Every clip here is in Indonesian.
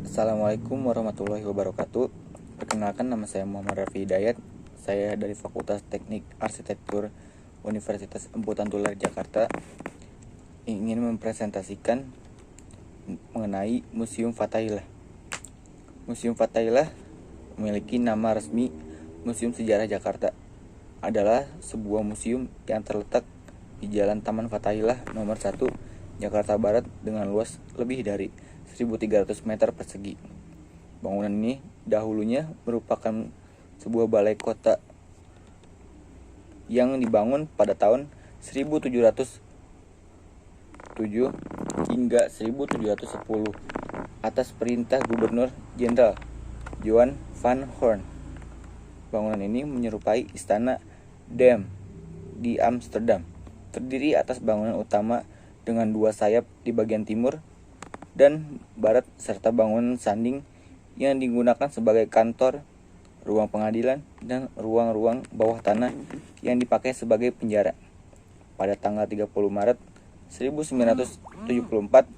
Assalamualaikum warahmatullahi wabarakatuh. Perkenalkan, nama saya Muhammad Rafi Hidayat. Saya dari Fakultas Teknik Arsitektur Universitas Emputan Tular Jakarta. Ingin mempresentasikan mengenai Museum Fathahillah. Museum Fathahillah memiliki nama resmi Museum Sejarah Jakarta. Adalah sebuah museum yang terletak di Jalan Taman Fathahillah nomor 1, Jakarta Barat, dengan luas lebih dari 1.300 meter persegi. Bangunan ini dahulunya merupakan sebuah balai kota yang dibangun pada tahun 1707 hingga 1710 atas perintah Gubernur Jenderal Johan van Horn. Bangunan ini menyerupai istana Dam di Amsterdam. Terdiri atas bangunan utama dengan 2 sayap di bagian timur dan barat serta bangunan sanding yang digunakan sebagai kantor, ruang pengadilan, dan ruang-ruang bawah tanah yang dipakai sebagai penjara. Pada tanggal 30 Maret 1974,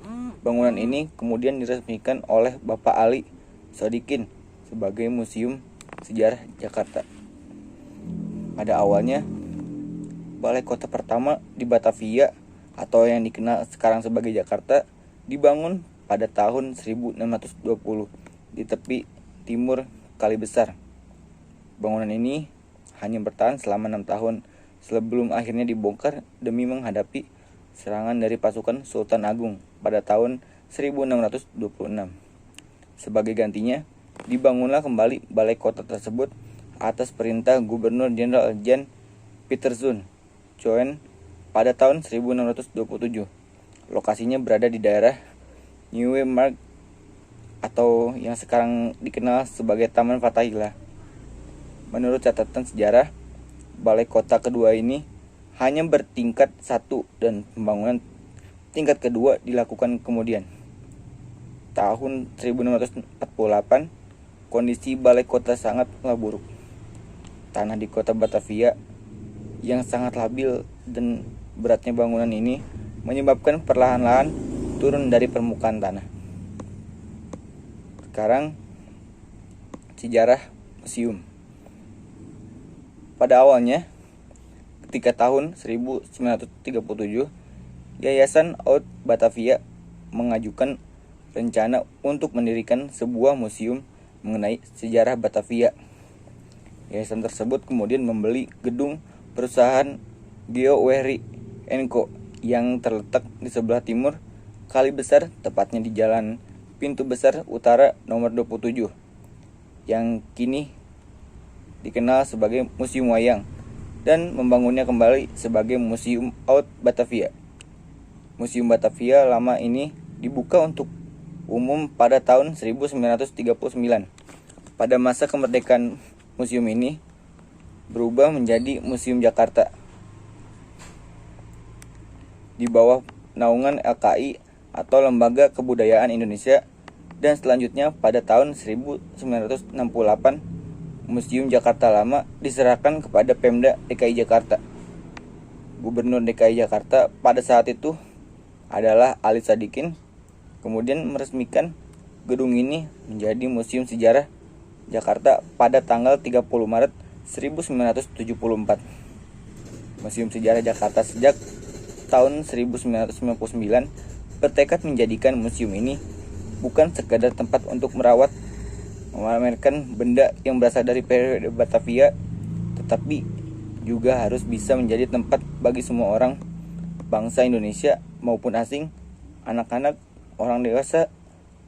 bangunan ini kemudian diresmikan oleh Bapak Ali Sodikin sebagai Museum Sejarah Jakarta. Pada awalnya, balai kota pertama di Batavia atau yang dikenal sekarang sebagai Jakarta dibangun pada tahun 1620 di tepi timur Kali Besar. Bangunan ini hanya bertahan selama 6 tahun sebelum akhirnya dibongkar demi menghadapi serangan dari pasukan Sultan Agung pada tahun 1626. Sebagai gantinya, dibangunlah kembali balai kota tersebut atas perintah Gubernur Jenderal Jan Pieterszoon Coen pada tahun 1627. Lokasinya berada di daerah Nieuwe Markt atau yang sekarang dikenal sebagai Taman Fathahillah. Menurut catatan sejarah, balai kota kedua ini hanya bertingkat 1 dan pembangunan tingkat kedua dilakukan kemudian. Tahun 1648, kondisi balai kota sangatlah buruk. Tanah di kota Batavia yang sangat labil dan beratnya bangunan ini menyebabkan perlahan-lahan turun dari permukaan tanah. Sekarang, sejarah museum. Pada awalnya, ketika tahun 1937, Yayasan Oud Batavia mengajukan rencana untuk mendirikan sebuah museum mengenai sejarah Batavia. Yayasan tersebut kemudian membeli gedung perusahaan Geoweri & Co yang terletak di sebelah timur Kali Besar, tepatnya di Jalan Pintu Besar Utara nomor 27, yang kini dikenal sebagai Museum Wayang, dan membangunnya kembali sebagai Museum Oud Batavia. Museum Batavia lama ini dibuka untuk umum pada tahun 1939. Pada masa kemerdekaan, museum ini berubah menjadi Museum Jakarta di bawah naungan LKI atau Lembaga Kebudayaan Indonesia, dan selanjutnya pada tahun 1968 Museum Jakarta Lama diserahkan kepada Pemda DKI Jakarta. Gubernur DKI Jakarta pada saat itu adalah Ali Sadikin, kemudian meresmikan gedung ini menjadi Museum Sejarah Jakarta pada tanggal 30 Maret 1974. Museum Sejarah Jakarta sejak tahun 1999 bertekad menjadikan museum ini bukan sekadar tempat untuk memamerkan benda yang berasal dari periode Batavia, tetapi juga harus bisa menjadi tempat bagi semua orang bangsa Indonesia maupun asing, anak-anak, orang dewasa,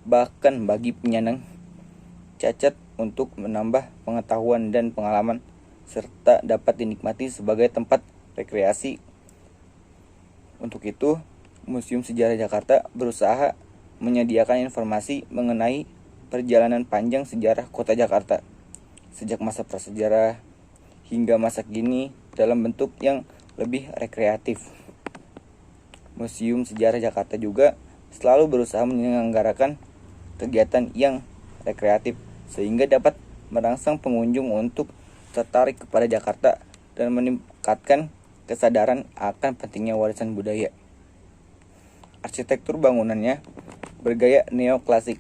bahkan bagi penyandang cacat untuk menambah pengetahuan dan pengalaman serta dapat dinikmati sebagai tempat rekreasi. Untuk itu, Museum Sejarah Jakarta berusaha menyediakan informasi mengenai perjalanan panjang sejarah kota Jakarta sejak masa prasejarah hingga masa kini dalam bentuk yang lebih rekreatif. Museum Sejarah Jakarta juga selalu berusaha menyelenggarakan kegiatan yang rekreatif sehingga dapat merangsang pengunjung untuk tertarik kepada Jakarta dan meningkatkan kesadaran akan pentingnya warisan budaya. Arsitektur bangunannya bergaya neoklasik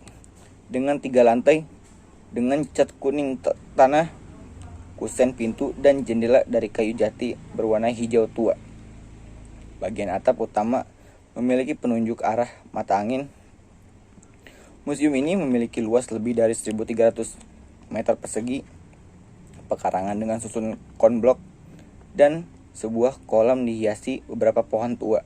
dengan 3 lantai dengan cat kuning tanah, kusen pintu dan jendela dari kayu jati berwarna hijau tua. Bagian atap utama memiliki penunjuk arah mata angin. Museum ini memiliki luas lebih dari 1.300 meter persegi, pekarangan dengan susun konblok, dan sebuah kolam dihiasi beberapa pohon tua.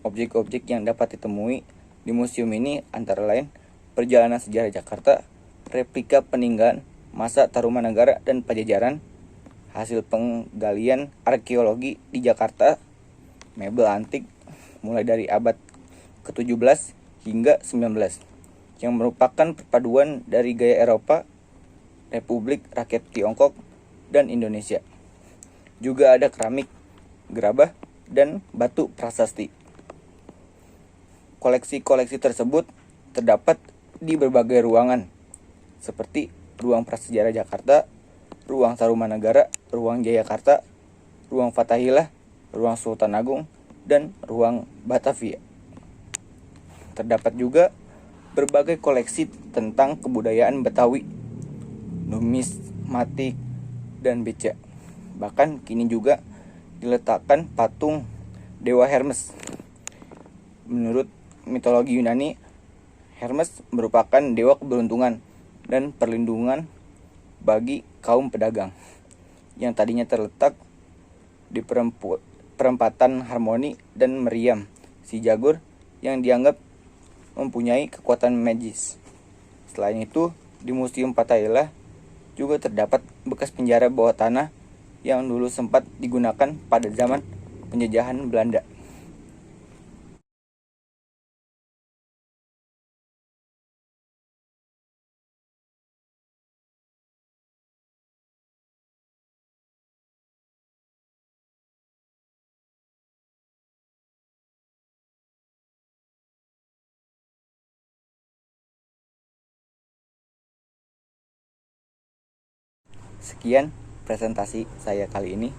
Objek-objek yang dapat ditemui di museum ini antara lain perjalanan sejarah Jakarta, replika peninggalan masa Tarumanagara dan Pajajaran, hasil penggalian arkeologi di Jakarta, mebel antik mulai dari abad ke-17 hingga 19 yang merupakan perpaduan dari gaya Eropa, Republik Rakyat Tiongkok, dan Indonesia. Juga ada keramik, gerabah, dan batu prasasti. Koleksi-koleksi tersebut terdapat di berbagai ruangan, seperti ruang prasejarah Jakarta, ruang Tarumanagara, ruang Jayakarta, ruang Fathahillah, ruang Sultan Agung, dan ruang Batavia. Terdapat juga berbagai koleksi tentang kebudayaan Betawi, numismatik, dan beca. Bahkan kini juga diletakkan patung Dewa Hermes. Menurut mitologi Yunani, Hermes merupakan dewa keberuntungan dan perlindungan bagi kaum pedagang yang tadinya terletak di perempatan Harmoni dan Meriam, si jagur yang dianggap mempunyai kekuatan magis. Selain itu, di Museum Fathahillah juga terdapat bekas penjara bawah tanah yang dulu sempat digunakan pada zaman penjajahan Belanda. Sekian presentasi saya kali ini.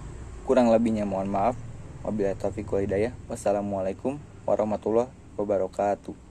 Kurang lebihnya mohon maaf. Wabillahi taufiq wal hidayah. Wassalamualaikum warahmatullahi wabarakatuh.